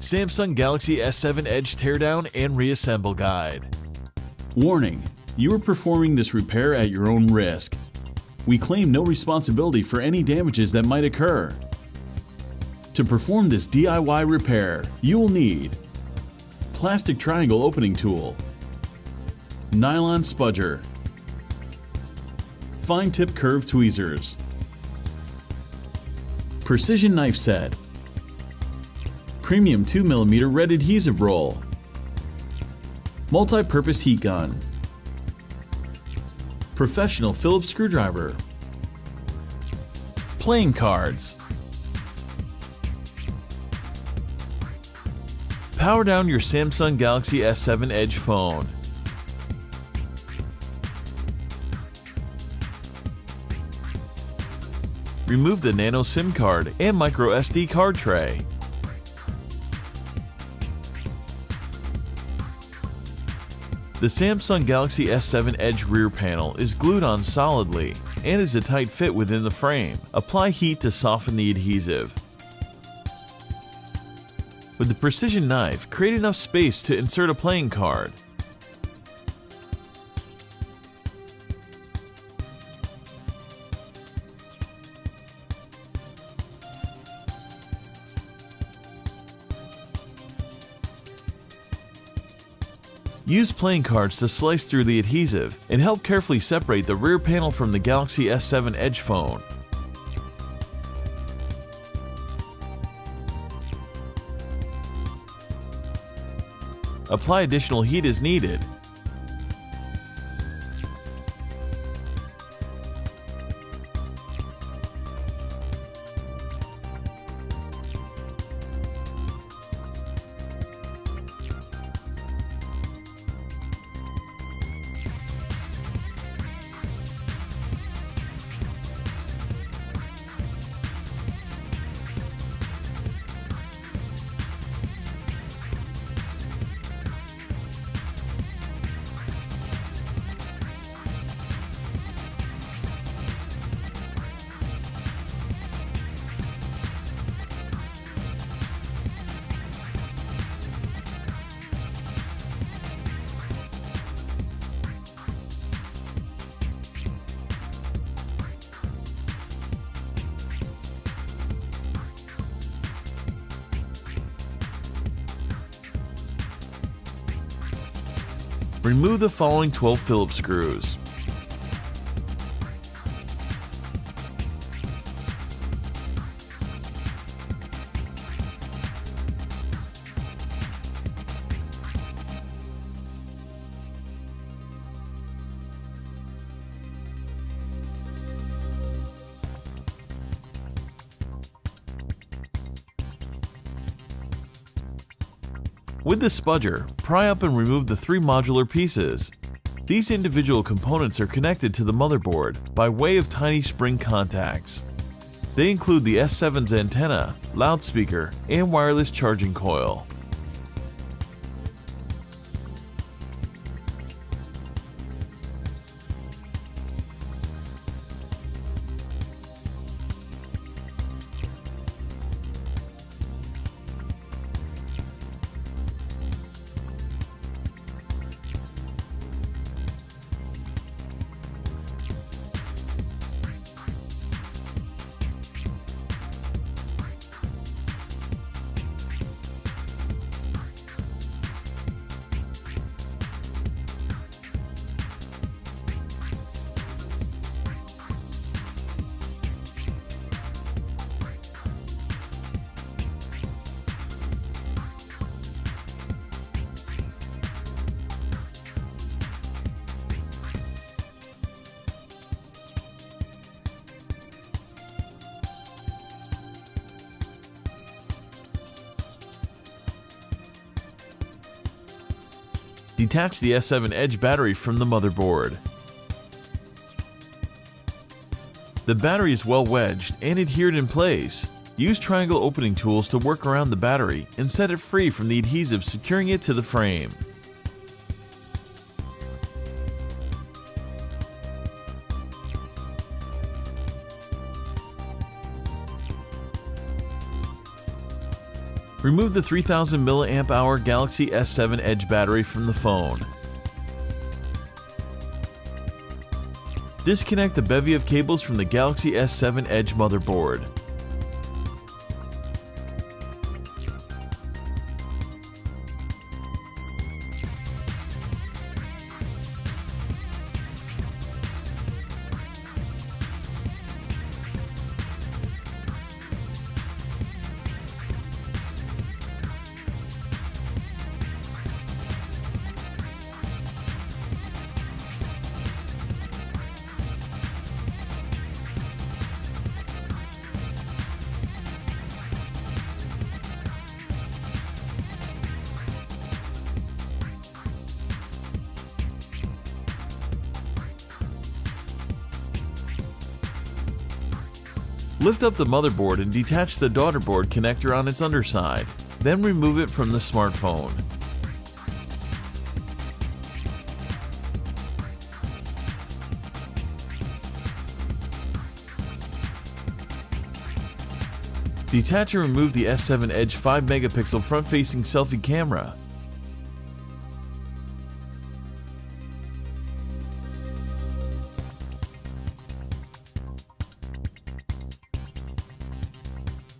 Samsung Galaxy S7 Edge Teardown and Reassemble Guide. Warning: you are performing this repair at your own risk. We claim no responsibility for any damages that might occur. To perform this DIY repair, you will need plastic triangle opening tool, nylon spudger, fine tip curved tweezers, precision knife set, premium 2mm red adhesive roll, multi-purpose heat gun, professional Phillips screwdriver, Playing cards. Power down your Samsung Galaxy S7 Edge phone. Remove the nano SIM card and micro SD card tray. The Samsung Galaxy S7 Edge rear panel is glued on solidly and is a tight fit within the frame. Apply heat to soften the adhesive. With the precision knife, create enough space to insert a playing card. Use playing cards to slice through the adhesive and help carefully separate the rear panel from the Galaxy S7 Edge phone. Apply additional heat as needed. Remove the following 12 Phillips screws. With the spudger, pry up and remove the 3 modular pieces. These individual components are connected to the motherboard by way of tiny spring contacts. They include the S7's antenna, loudspeaker, and wireless charging coil. Detach the S7 Edge battery from the motherboard. The battery is well wedged and adhered in place. Use triangle opening tools to work around the battery and set it free from the adhesive securing it to the frame. Remove the 3000 mAh Galaxy S7 Edge battery from the phone. Disconnect the bevy of cables from the Galaxy S7 Edge motherboard. Lift up the motherboard and detach the daughter board connector on its underside. Then remove it from the smartphone. Detach and remove the S7 Edge 5-megapixel front-facing selfie camera.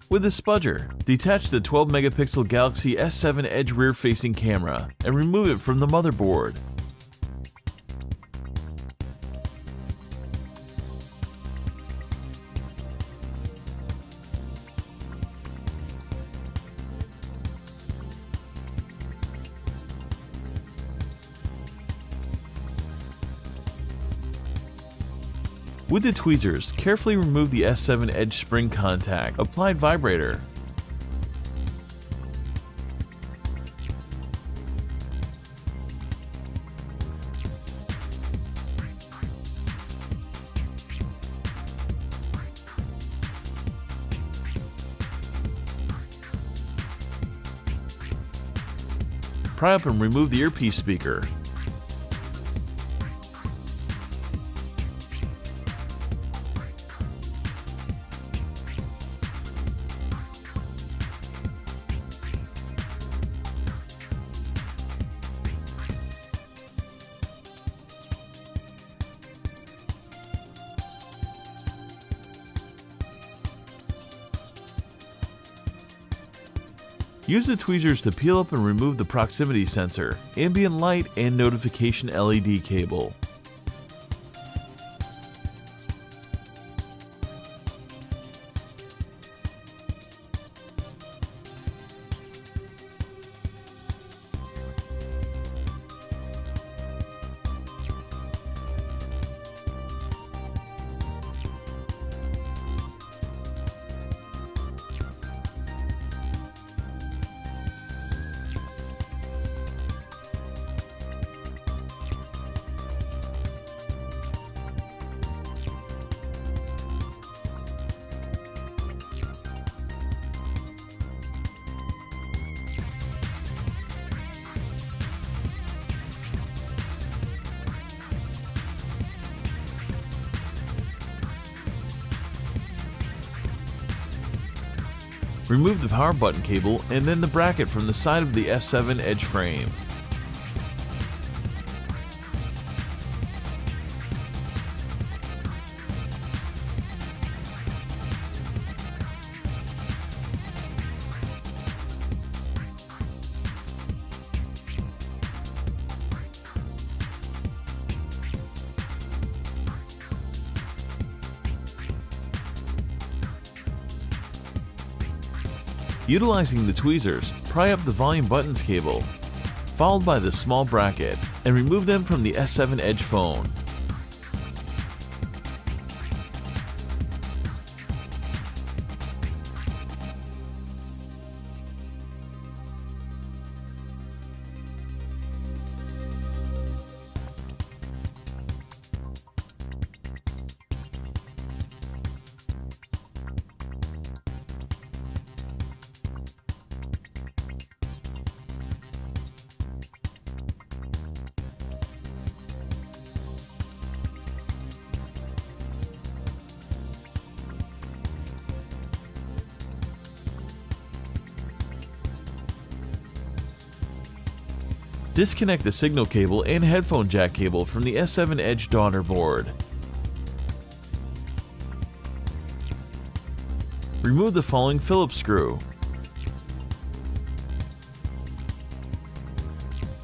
With a spudger, detach the 12-megapixel Galaxy S7 Edge rear-facing camera and remove it from the motherboard. With the tweezers, carefully remove the S7 Edge spring contact, applied vibrator. Pry up and remove the earpiece speaker. Use the tweezers to peel up and remove the proximity sensor, ambient light, and notification LED cable. Remove the power button cable and then the bracket from the side of the S7 Edge frame. Utilizing the tweezers, pry up the volume buttons cable, followed by the small bracket, and remove them from the S7 Edge phone. Disconnect the signal cable and headphone jack cable from the S7 Edge daughter board. Remove the following Phillips screw.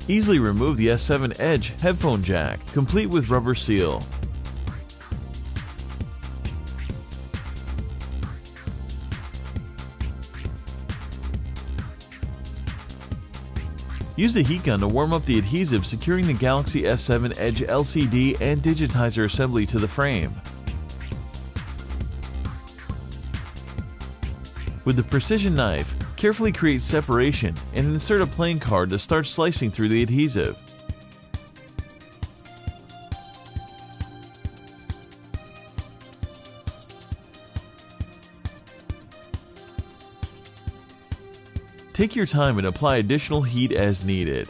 Easily remove the S7 Edge headphone jack, complete with rubber seal. Use the heat gun to warm up the adhesive securing the Galaxy S7 Edge LCD and digitizer assembly to the frame. With the precision knife, carefully create separation and insert a playing card to start slicing through the adhesive. Take your time and apply additional heat as needed.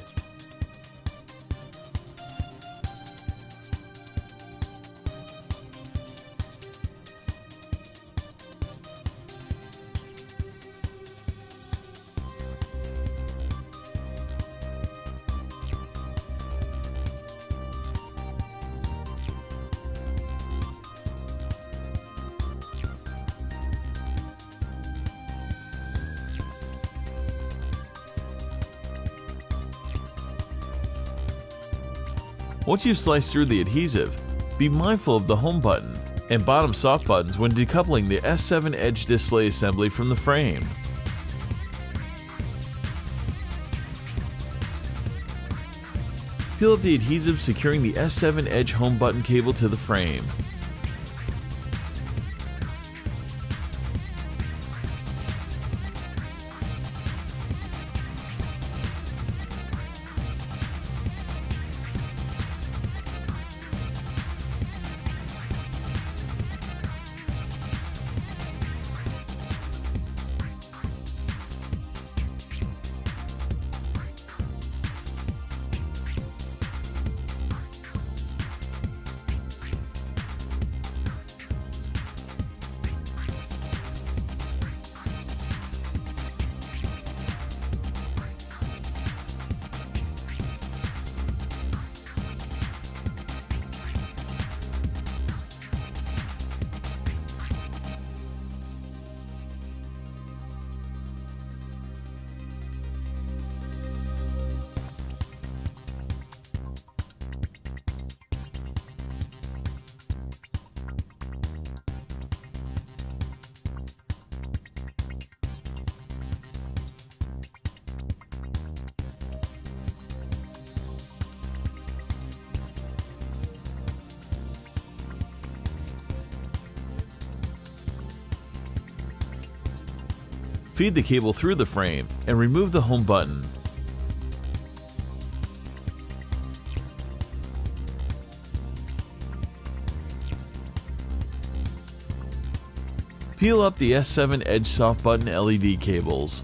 Once you've sliced through the adhesive, be mindful of the home button and bottom soft buttons when decoupling the S7 Edge display assembly from the frame. Peel up the adhesive securing the S7 Edge home button cable to the frame. Feed the cable through the frame and remove the home button. Peel up the S7 Edge soft button LED cables.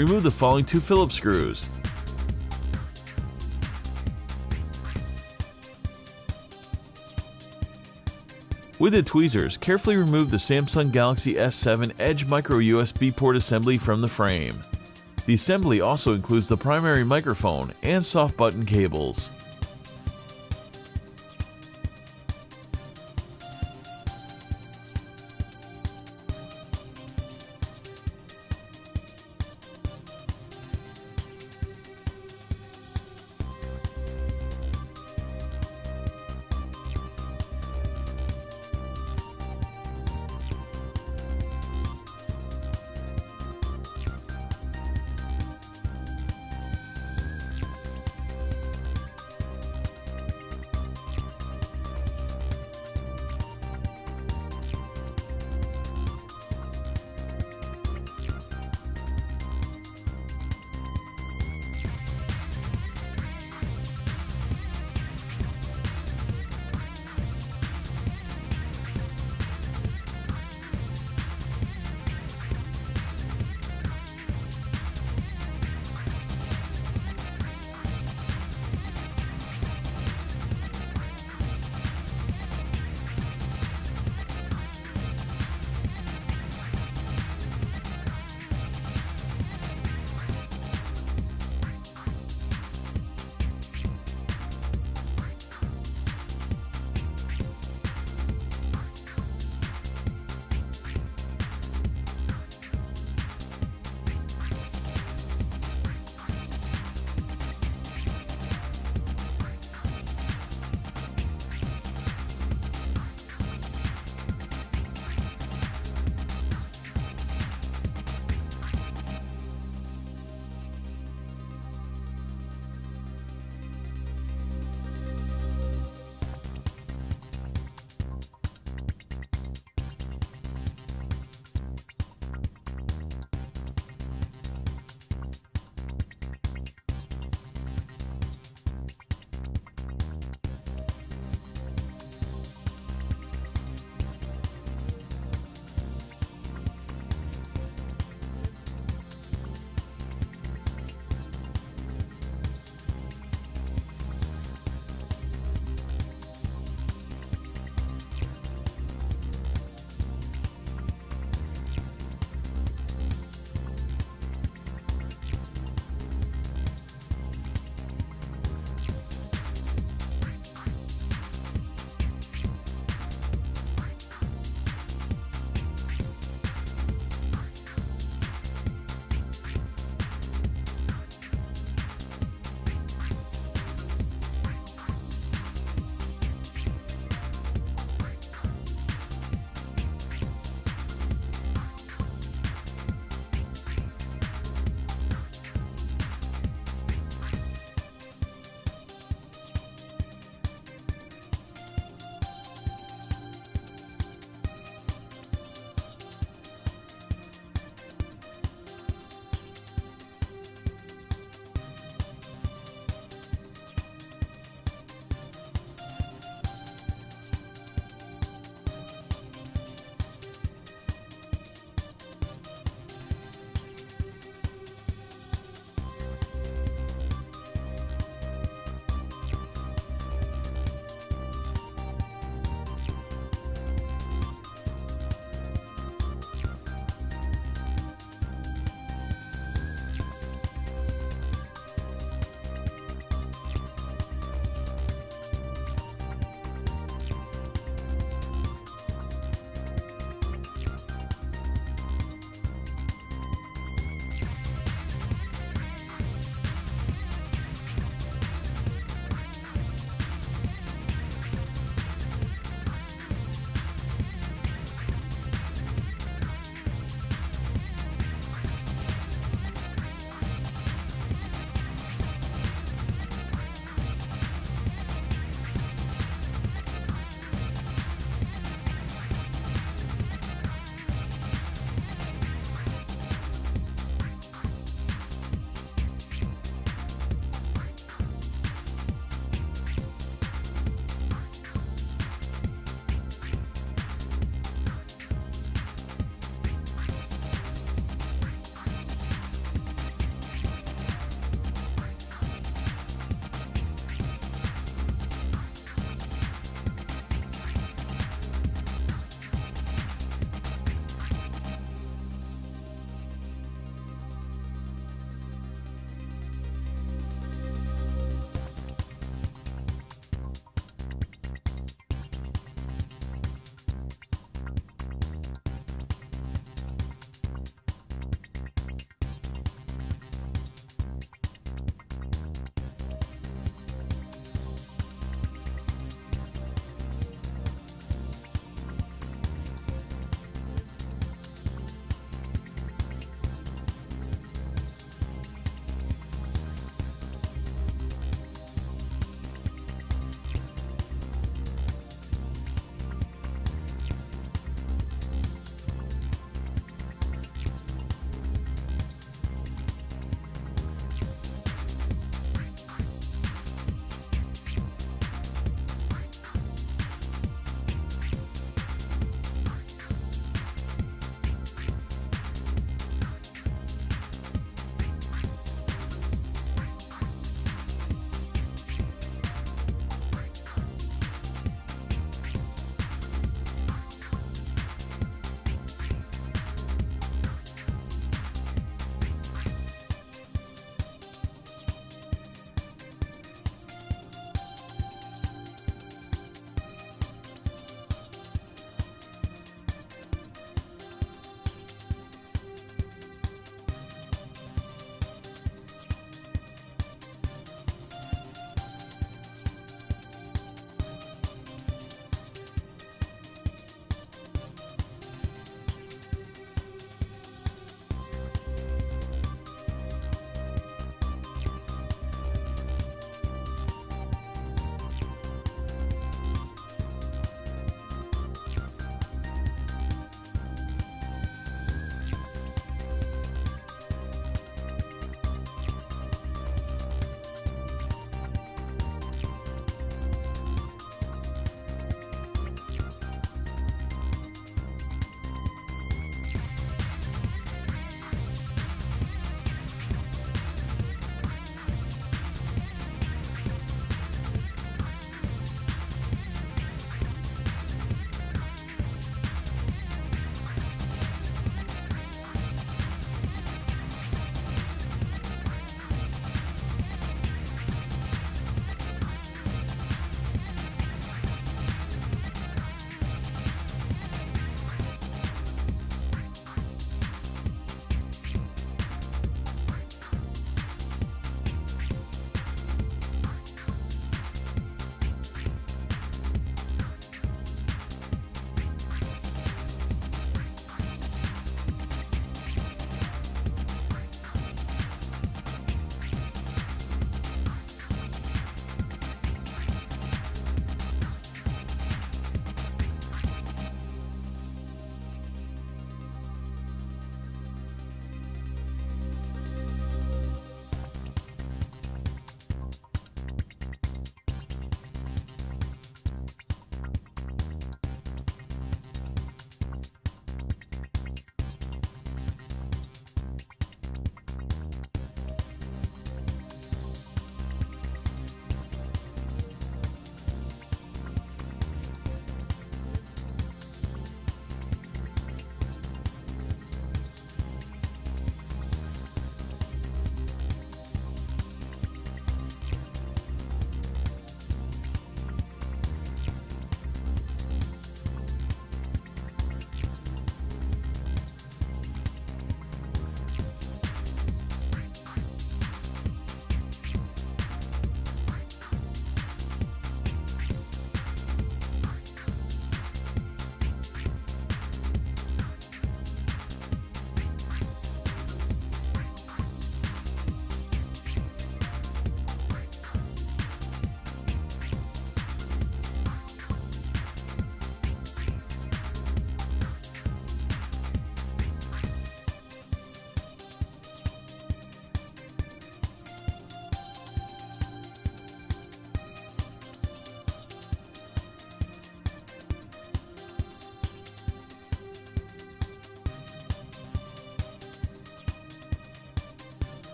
Remove the following two Phillips screws. With the tweezers, carefully remove the Samsung Galaxy S7 Edge micro USB port assembly from the frame. The assembly also includes the primary microphone and soft button cables.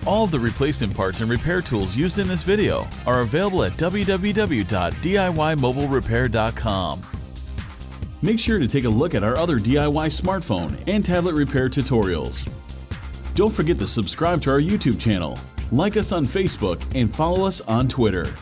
All of the replacement parts and repair tools used in this video are available at www.DIYMobileRepair.com. Make sure to take a look at our other DIY smartphone and tablet repair tutorials. Don't forget to subscribe to our YouTube channel, like us on Facebook, and follow us on Twitter.